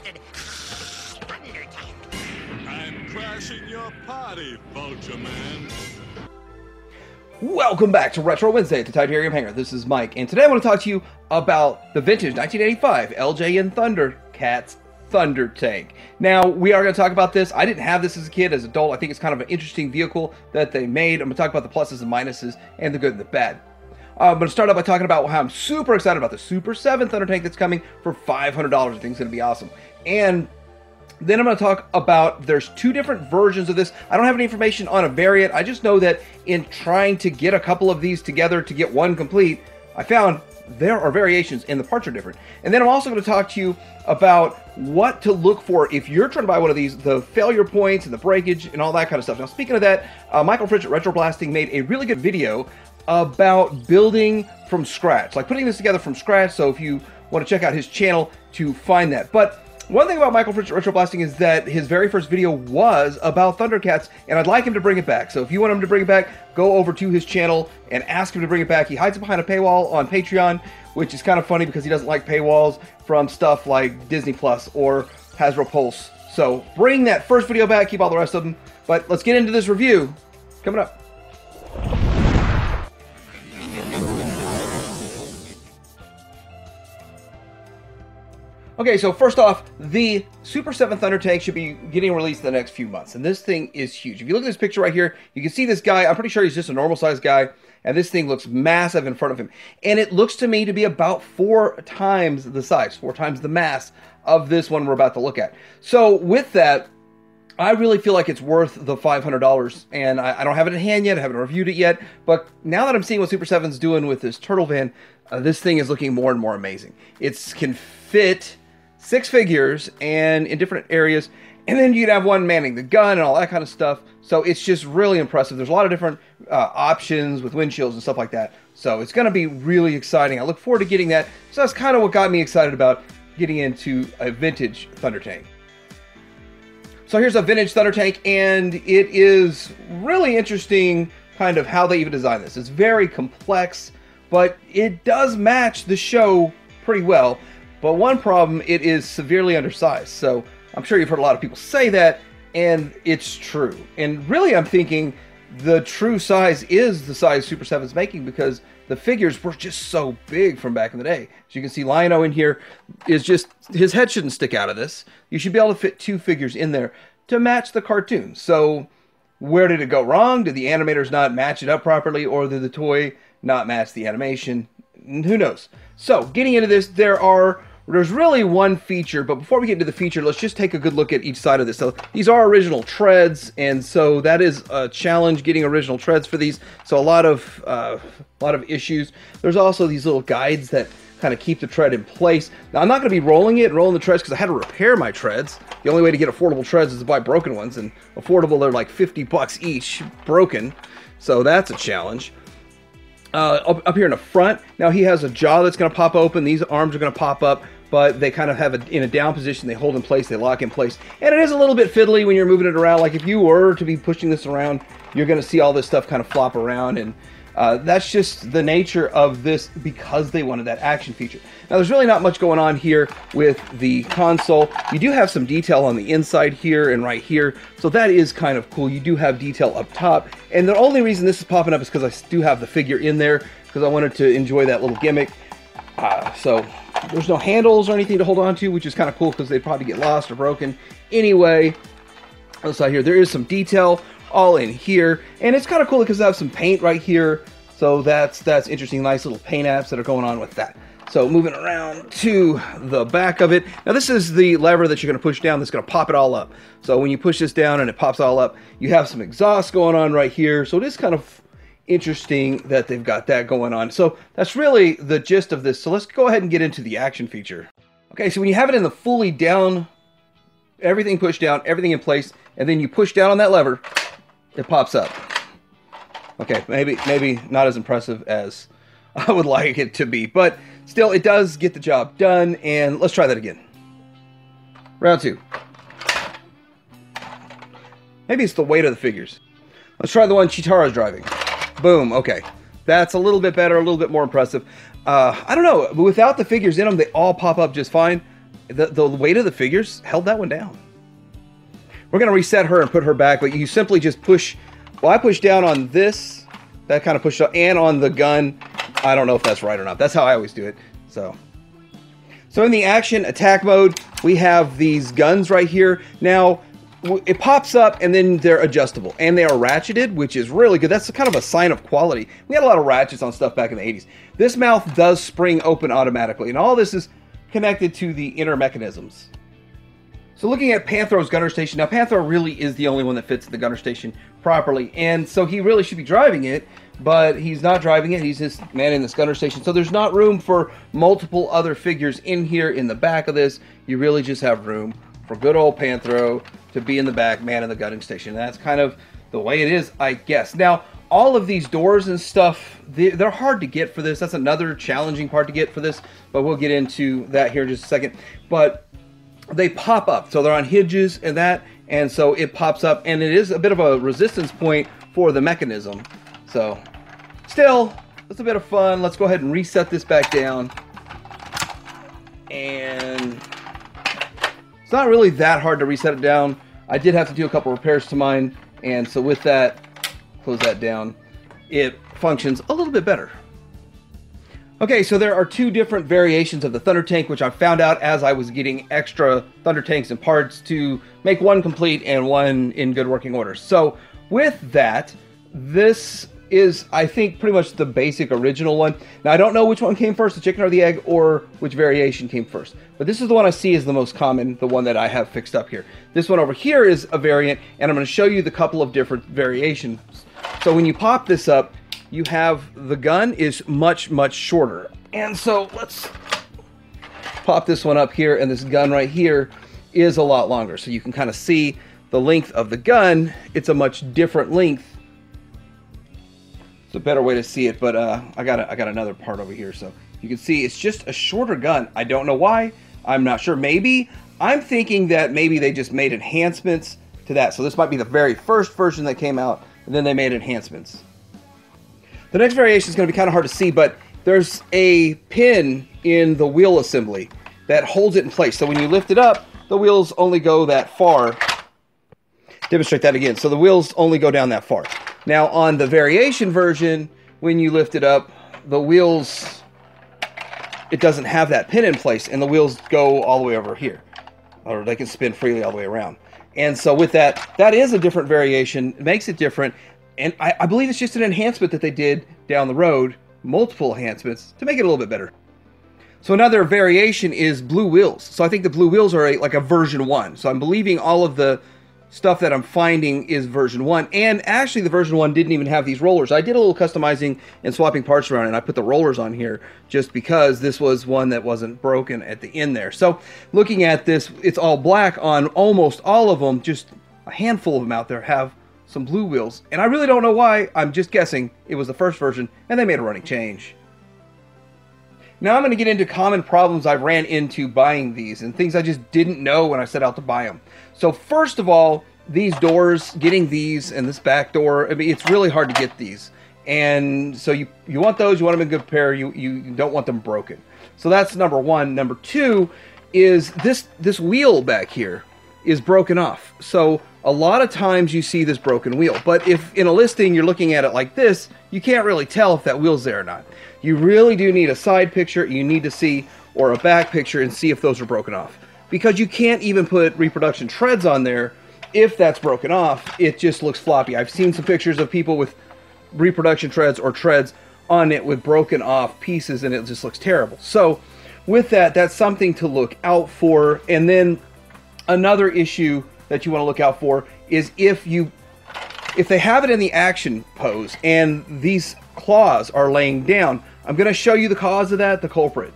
Battle-tested Thundertank. I'm crashing your party, Vulture Man. Welcome back to Retro Wednesday at the Titanium Hangar. This is Mike, and today I want to talk to you about the vintage 1985 LJ and Thundercats Thundertank. Now, we are going to talk about this. I didn't have this as a kid. As an adult, I think it's kind of an interesting vehicle that they made. I'm going to talk about the pluses and minuses and the good and the bad. I'm going to start out by talking about how I'm super excited about the Super 7 Thundertank that's coming for $500. I think it's going to be awesome. And then I'm going to talk about, there's two different versions of this. I don't have any information on a variant. I just know that in trying to get a couple of these together to get one complete, I found there are variations and the parts are different. And then I'm also going to talk to you about what to look for if you're trying to buy one of these, the failure points and the breakage and all that kind of stuff. Now, speaking of that, Michael Fritz at Retro Blasting made a really good video about building from scratch, like putting this together from scratch. So if you want to check out his channel to find that. But one thing about Michael Fritz Retro Blasting is that his very first video was about Thundercats, and I'd like him to bring it back. So if you want him to bring it back, go over to his channel and ask him to bring it back. He hides it behind a paywall on Patreon, which is kind of funny because he doesn't like paywalls from stuff like Disney Plus or Hasbro Pulse. So bring that first video back, keep all the rest of them. But let's get into this review coming up. Okay, so first off, the Super 7 Thundertank should be getting released in the next few months, and this thing is huge. If you look at this picture right here, you can see this guy. I'm pretty sure he's just a normal-sized guy, and this thing looks massive in front of him. And it looks to me to be about 4 times the size, 4 times the mass of this one we're about to look at. So with that, I really feel like it's worth the $500, and I don't have it in hand yet. I haven't reviewed it yet, but now that I'm seeing what Super 7's doing with this turtle van, this thing is looking more and more amazing. It can fit 6 figures and in different areas, and then you'd have one manning the gun and all that kind of stuff. So it's just really impressive. There's a lot of different options with windshields and stuff like that. So it's going to be really exciting. I look forward to getting that. So that's kind of what got me excited about getting into a vintage Thundertank. So here's a vintage Thundertank, and it is really interesting kind of how they even designed this. It's very complex, but it does match the show pretty well. But one problem, it is severely undersized. So I'm sure you've heard a lot of people say that, and it's true. And really, I'm thinking the true size is the size Super 7's making, because the figures were just so big from back in the day. As you can see, Lion-O in here is just, his head shouldn't stick out of this. You should be able to fit 2 figures in there to match the cartoon. So where did it go wrong? Did the animators not match it up properly, or did the toy not match the animation? Who knows? So getting into this, there's really one feature, but before we get into the feature, let's just take a good look at each side of this. So these are original treads, and so that is a challenge, getting original treads for these. So a lot of issues. There's also these little guides that kind of keep the tread in place. Now, I'm not going to be rolling the treads, because I had to repair my treads. The only way to get affordable treads is to buy broken ones, and affordable, they're like 50 bucks each broken. So that's a challenge. Up here in the front, now he has a jaw that's going to pop open. These arms are going to pop up, but they kind of have in a down position. They hold in place, they lock in place. And it is a little bit fiddly when you're moving it around. Like if you were to be pushing this around, you're going to see all this stuff kind of flop around. And that's just the nature of this, because they wanted that action feature. Now, there's really not much going on here with the console. You do have some detail on the inside here and right here, so that is kind of cool. You do have detail up top, and the only reason this is popping up is because I do have the figure in there, because I wanted to enjoy that little gimmick. So there's no handles or anything to hold on to, which is kind of cool, because they'd probably get lost or broken. Anyway, on the side here, there is some detail all in here, and it's kind of cool because I have some paint right here, so that's interesting. Nice little paint apps that are going on with that. So moving around to the back of it. Now this is the lever that you're going to push down that's going to pop it all up. So when you push this down and it pops all up, you have some exhaust going on right here. So it is kind of interesting that they've got that going on. So that's really the gist of this. So let's go ahead and get into the action feature. Okay, so when you have it in the fully down, everything pushed down, everything in place, and then you push down on that lever, it pops up. Okay, maybe not as impressive as I would like it to be, but still, it does get the job done. And let's try that again. Round 2. Maybe it's the weight of the figures. Let's try the one Chitara's driving. Boom. Okay, that's a little bit better, a little bit more impressive. I don't know, but without the figures in them, they all pop up just fine. the weight of the figures held that one down. We're going to reset her and put her back, but you simply just push. Well, I push down on this. That kind of pushed up, and on the gun. I don't know if that's right or not. That's how I always do it. So in the action attack mode, we have these guns right here. Now, it pops up, and then they're adjustable, and they are ratcheted, which is really good. That's kind of a sign of quality. We had a lot of ratchets on stuff back in the 80s. This mouth does spring open automatically, and all this is connected to the inner mechanisms. So looking at Panther's gunner station, now Panther really is the only one that fits the gunner station properly, and so he really should be driving it, but he's not driving it. He's just manning this gunner station. So there's not room for multiple other figures in here in the back of this. You really just have room for good old Panther to be in the back manning the gunning station. That's kind of the way it is, I guess. Now, all of these doors and stuff, they're hard to get for this. That's another challenging part to get for this, but we'll get into that here in just a second. But they pop up, so they're on hinges and that, and so it pops up, and it is a bit of a resistance point for the mechanism. So still, it's a bit of fun. Let's go ahead and reset this back down. And it's not really that hard to reset it down. I did have to do a couple repairs to mine, and so with that, close that down. It functions a little bit better. Okay, so there are two different variations of the Thundertank, which I found out as I was getting extra Thundertanks and parts to make one complete and one in good working order. So with that, this is, I think, pretty much the basic original one. Now, I don't know which one came first, the chicken or the egg, or which variation came first. But this is the one I see is the most common, the one that I have fixed up here. This one over here is a variant, and I'm going to show you the couple of different variations. So when you pop this up, you have the gun is much, much shorter. And so let's pop this one up here, and this gun right here is a lot longer. So you can kind of see the length of the gun. It's a much different length. It's a better way to see it, but I got another part over here, so you can see it's just a shorter gun. I don't know why. I'm not sure. Maybe I'm thinking that maybe they just made enhancements to that. So this might be the very first version that came out, and then they made enhancements. The next variation is going to be kind of hard to see, but there's a pin in the wheel assembly that holds it in place. So when you lift it up, the wheels only go that far. Demonstrate that again. So the wheels only go down that far. Now on the variation version, when you lift it up, the wheels, it doesn't have that pin in place, and the wheels go all the way over here, or they can spin freely all the way around. And so with that, that is a different variation. It makes it different. And I believe it's just an enhancement that they did down the road, multiple enhancements, to make it a little bit better. So another variation is blue wheels. So I think the blue wheels are like a version 1. So I'm believing all of the stuff that I'm finding is version 1. And actually the version 1 didn't even have these rollers. I did a little customizing and swapping parts around, and I put the rollers on here just because this was one that wasn't broken at the end there. So looking at this, it's all black on almost all of them. Just a handful of them out there have some blue wheels, and I really don't know why. I'm just guessing it was the first version and they made a running change. Now I'm going to get into common problems I ran into buying these and things I just didn't know when I set out to buy them. So first of all, these doors, getting these and this back door, I mean, it's really hard to get these. And so you want those, you want them in good repair, you don't want them broken. So that's number one. Number two is this wheel back here is broken off. So a lot of times you see this broken wheel, but if in a listing you're looking at it like this, you can't really tell if that wheel's there or not. You really do need a side picture, you need to see, or a back picture and see if those are broken off. Because you can't even put reproduction treads on there if that's broken off. It just looks floppy. I've seen some pictures of people with reproduction treads or treads on it with broken off pieces, and it just looks terrible. So with that, that's something to look out for. And then another issue that you want to look out for is if they have it in the action pose and these claws are laying down. I'm going to show you the cause of that, the culprit.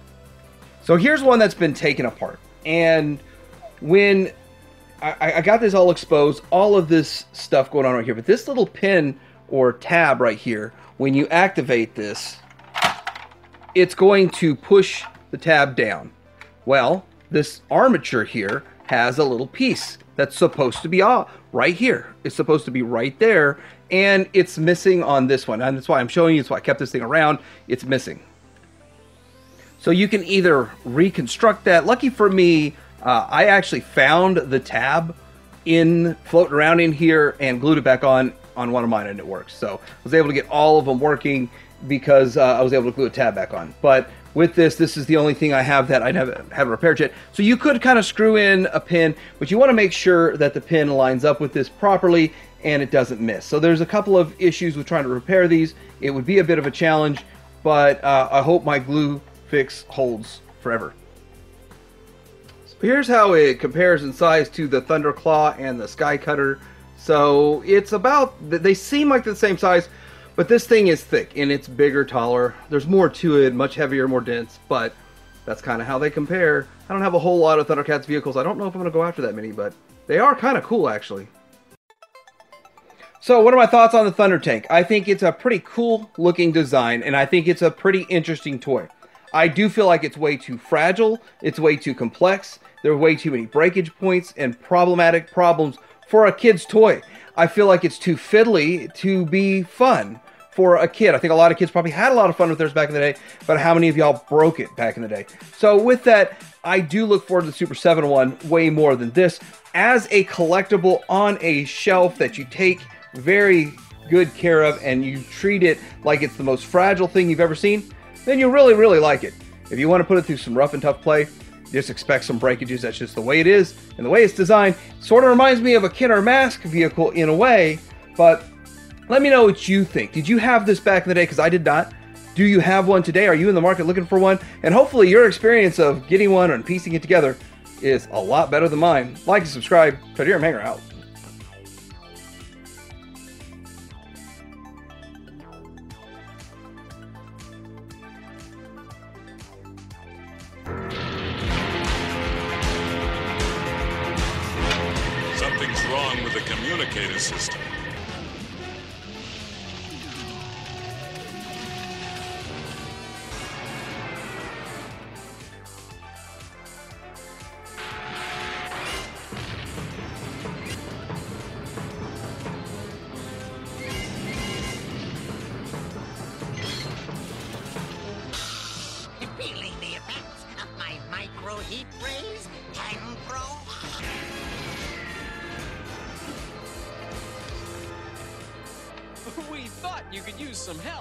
So here's one that's been taken apart, and when I got this all exposed, all of this stuff going on right here, but this little pin or tab right here, when you activate this, it's going to push the tab down. Well, this armature here has a little piece that's supposed to be right here. It's supposed to be right there, and it's missing on this one. And that's why I'm showing you. That's why I kept this thing around. It's missing. So you can either reconstruct that. Lucky for me, I actually found the tab floating around in here and glued it back on one of mine, and it works. So I was able to get all of them working because I was able to glue a tab back on. But with this is the only thing I have that I haven't repaired yet. So you could kind of screw in a pin, but you want to make sure that the pin lines up with this properly and it doesn't miss. So there's a couple of issues with trying to repair these. It would be a bit of a challenge, but I hope my glue fix holds forever. So here's how it compares in size to the Thunderclaw and the Sky Cutter. So it's about, they seem like the same size, but this thing is thick and it's bigger, taller. There's more to it, much heavier, more dense, but that's kind of how they compare. I don't have a whole lot of Thundercats vehicles. I don't know if I'm going to go after that many, but they are kind of cool, actually. So what are my thoughts on the Thundertank? I think it's a pretty cool looking design, and I think it's a pretty interesting toy. I do feel like it's way too fragile, it's way too complex, there are way too many breakage points and problematic problems for a kid's toy. I feel like it's too fiddly to be fun for a kid. I think a lot of kids probably had a lot of fun with theirs back in the day, but how many of y'all broke it back in the day? So with that, I do look forward to the Super 7 one way more than this. As a collectible on a shelf that you take very good care of and you treat it like it's the most fragile thing you've ever seen, then you really, really like it. If you want to put it through some rough and tough play, just expect some breakages. That's just the way it is and the way it's designed. Sort of reminds me of a Kid or Mask vehicle in a way, but let me know what you think. Did you have this back in the day? Because I did not. Do you have one today? Are you in the market looking for one? And hopefully your experience of getting one and piecing it together is a lot better than mine. Like and subscribe. Trader Hanger out. Something's wrong with the communicator system. Feeling the effects of my micro heat rays, Pro. We thought you could use some help.